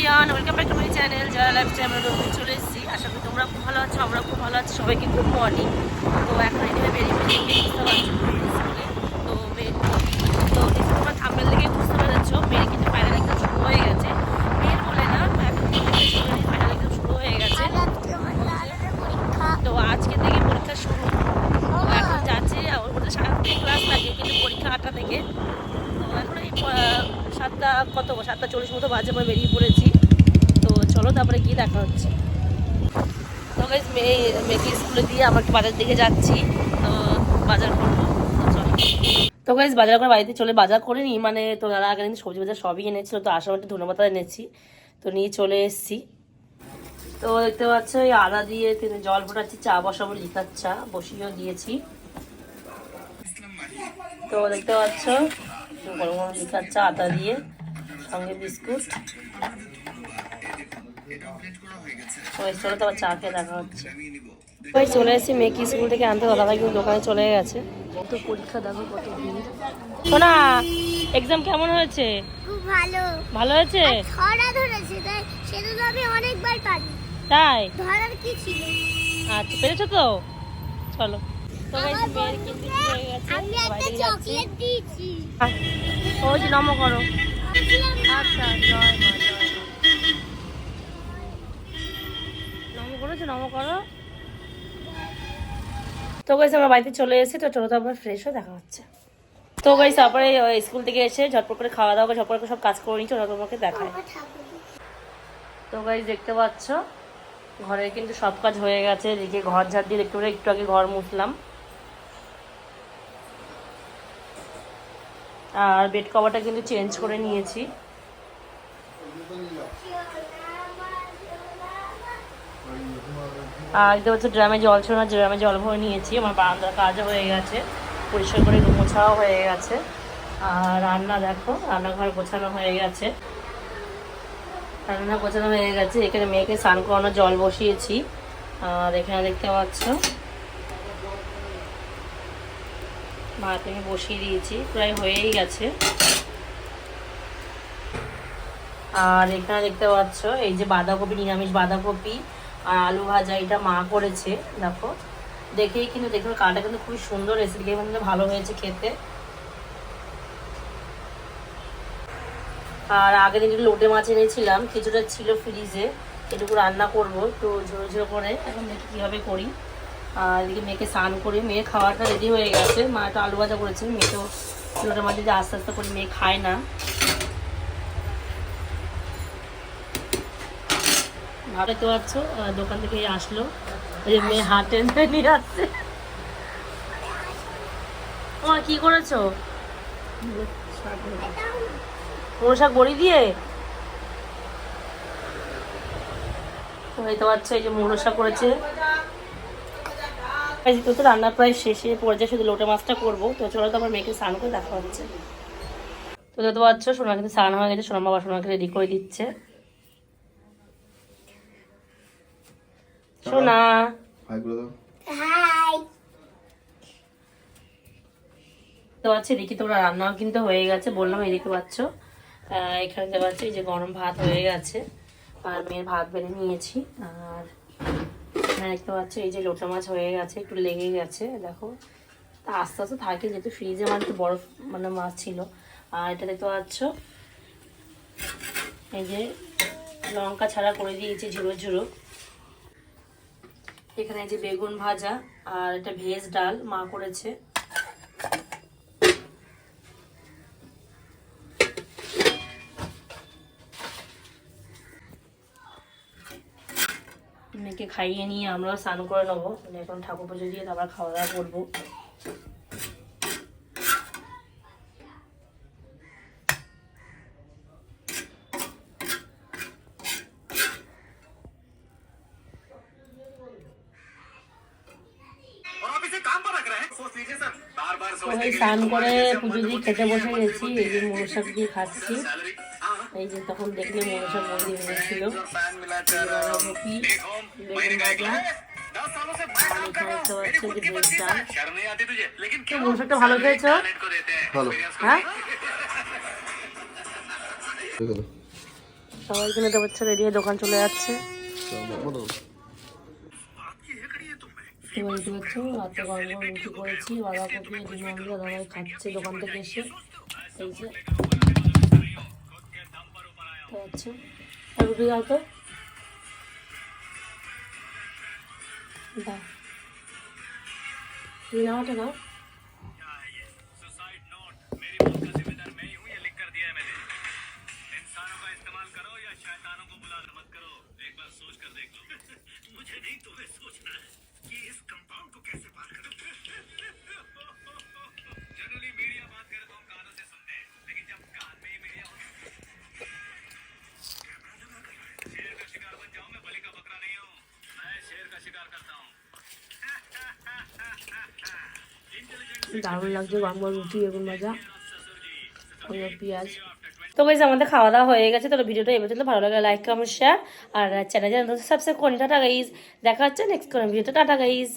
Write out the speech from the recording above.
Everyone, welcome back to my channel Jaya lifestyle. আমরা নতুন চলে এসেছি। আশা করি তোমরা খুব ভালো আছো, আমরা খুব ভালো আছি। সবাইকে গুড মর্নিং। তো এখন এখানে বেরিয়ে বুঝতে পারছো স্কুলে। তো তোমরা থাম্বেল থেকে বুঝতে পেরেছো মেয়ের কিন্তু ফাইনাল এক্সাম শুরু হয়ে গেছে। মেয়ের বলে না, এখন ফাইনাল এক্সাম শুরু হয়ে গেছে। তো আজকে থেকে পরীক্ষা শুরু। এখন যাচ্ছে, ওদের 7টা থেকে ক্লাস থাকে, কিন্তু পরীক্ষা 8টা থেকে। তো এখন এই 7:40 মতো বাজে আমরা বেরিয়ে পড়েছি। তো চলো তারপরে গিয়ে দেখা হচ্ছে। তো গাইস মেয়েকে স্কুলে দিয়ে আমরা একটু বাজার দিকে যাচ্ছি। তো বাজার করবো, তো গাইস বাজার করে বাড়িতে চলে বাজার করে নিই, মানে তো দাদা আগে সবজি বাজার সবই এনেছিল। তো আসার একটু ধন্যবাদ এনেছি, তো নিয়ে চলে এসেছি। তো দেখতে পাচ্ছ এই আদা দিয়ে জল ফোটাচ্ছি, চা বসাবো, লিকার চা বসিয়েও দিয়েছি। তো দেখতে পাচ্ছ গরম গরম লিকার চা, আদা দিয়ে, সঙ্গে বিস্কুট। চলো তো আবার চা খেয়ে দেখা হচ্ছে। ওই চলে এসেছি মেয়েকে স্কুল থেকে আনতে, দাদাভাই কিন্তু দোকানে চলে গেছে। কত পরীক্ষা দেখো, কত ভিড়। শোনা, এক্সাম কেমন হয়েছে? খুব ভালো। ভালো হয়েছে? ছড়া ধরেছে, তাই সেটা আমি অনেকবার পারি। তাই ধরার কি ছিল? আচ্ছা, পেরেছো তো? চলো। তো গাইস মেয়ের কিন্তু হয়ে গেছে, আমি একটা বাইরে যাচ্ছি। চকলেট দিয়েছি। ওই যে নম করো। আচ্ছা, জয় মা, জয় মা। নম করেছো, নম করো। তো গাইস আমরা বাড়িতে চলে এসেছি। তো চলো তো আবার ফ্রেশ হয়ে দেখা হচ্ছে। তো গাইস তারপরে স্কুল থেকে এসে ঝটপট করে খাওয়া দাওয়া করে ঝটপট করে সব কাজ করে নিচ্ছি, ওরা তোমাকে দেখায়। তো গাইস দেখতে পাচ্ছ ঘরের কিন্তু সব কাজ হয়ে গেছে। এদিকে ঘর ঝাড় দিয়ে একটু আগে ঘর মুছলাম, আর বেড কভারটা কিন্তু চেঞ্জ করে নিয়েছি। আর দেখতে পাচ্ছ ড্রামে জল ছিল না, ড্রামে জল ভরে নিয়েছি। আমার বারান্দার কাজও হয়ে গেছে, পরিষ্কার করে মোছাও হয়ে গেছে। আর রান্না দেখো, রান্নাঘর গোছানো হয়ে গেছে, রান্না গোছানো হয়ে গেছে। এখানে মেয়েকে স্নান করানোর জল বসিয়েছি। আর এখানে দেখতে পাচ্ছ ভাত আমি বসিয়ে দিয়েছি, প্রায় হয়েই গেছে। আর এখানে দেখতে পাচ্ছ এই যে বাঁধাকপি, নিরামিষ বাঁধাকপি আর আলু ভাজা, এটা মা করেছে। দেখো দেখেই কিন্তু দেখো কালারটা কিন্তু খুবই সুন্দর এসে, কিন্তু ভালো হয়েছে খেতে। আর আগের দিন লোটে মাছ এনেছিলাম, কিছুটা ছিল ফ্রিজে, এটুকু রান্না করবো তো ঝোড়ো ঝোড়ো করে। এখন দেখি কীভাবে করি। আর এদিকে মেয়েকে স্নান করি, মেয়ের খাবারটা রেডি হয়ে গেছে। মা একটা আলু ভাজা করেছে, মেয়ে তো লোটে মাছ দিয়ে আস্তে আস্তে করে মেয়ে খায় না। ভাবতে পারছো দোকান থেকে আসলো, ওই যে মেয়ে হাতে নিয়ে আসছে। তোমার কি করেছো? মুলো শাক বড়ি দিয়ে? বুঝতে পারছো এই যে মুলো শাক করেছে। তো রান্না প্রায় শেষে পর্যায়ে, শুধু লোটে মাছটা করবো। তো চলো তো আমার মেয়েকে স্নান করে দেখা হচ্ছে। তো দেখতে পাচ্ছ সোনা কিন্তু স্নান হয়ে গেছে, সোনা বাবা সোনাকে রেডি করে দিচ্ছে। সোনা তো আছে, দেখি তোমরা রান্নাও কিন্তু হয়ে গেছে, বললাম এদিকে পাচ্ছ। এখানে দেখতে পাচ্ছি এই যে গরম ভাত হয়ে গেছে, আর মেয়ের ভাত বেড়ে নিয়েছি। আর এখানে দেখতে পাচ্ছ এই যে লোটা মাছ হয়ে গেছে, একটু লেগে গেছে দেখো। তা আস্তে আস্তে থাকে, যেহেতু ফ্রিজে মানে একটু বরফ মানে মাছ ছিল। আর এটা দেখতে পাচ্ছ এই যে লঙ্কা ছাড়া করে দিয়েছি ঝুড়ো ঝুড়ো। এখানে যে বেগুন ভাজা, আর এটা ভেজ ডাল মা করেছে। মেয়েকে খাইয়ে নিয়ে আমরাও স্নান করে নেবো, এখন ঠাকুর পুজো দিয়ে তারপর খাওয়া দাওয়া করবো। স্নান করে পুজো দিয়ে খেতে বসে গেছি। এই যে মুলো শাক দিয়ে খাচ্ছি। এই যে তখন দেখলে মুলো শাক বড়ি হয়েছিল, বাঁধাকপি, বেগুন ভাজা, মুলো শাকটা ভালো খেয়েছো? ভালো। হ্যাঁ সবাই কিনে তো হচ্ছে রেডি হয়ে দোকান চলে যাচ্ছে। দেখতে পাচ্ছ রাতে গরম গরম রুটি করেছি, বাঁধাকপি ডিম আমলে দাদাভাই খাচ্ছে দোকান থেকে এসে। এই যে আচ্ছা রুটি দাও তো, দাও তুমি নাও ওটা নাও। দারুণ লাগছে গরম গরম রুটি বেগুন ভাজা পেঁয়াজ। তো গাইস আমাদের খাওয়া দাওয়া হয়ে গেছে। তো ভিডিওটা এই পর্যন্ত ভালো লাগে লাইক কমেন্ট শেয়ার আর চ্যানেল সাবস্ক্রাইব করে টাটা গাইস। দেখা হচ্ছে নেক্সট কোন ভিডিওতে। Tata guys.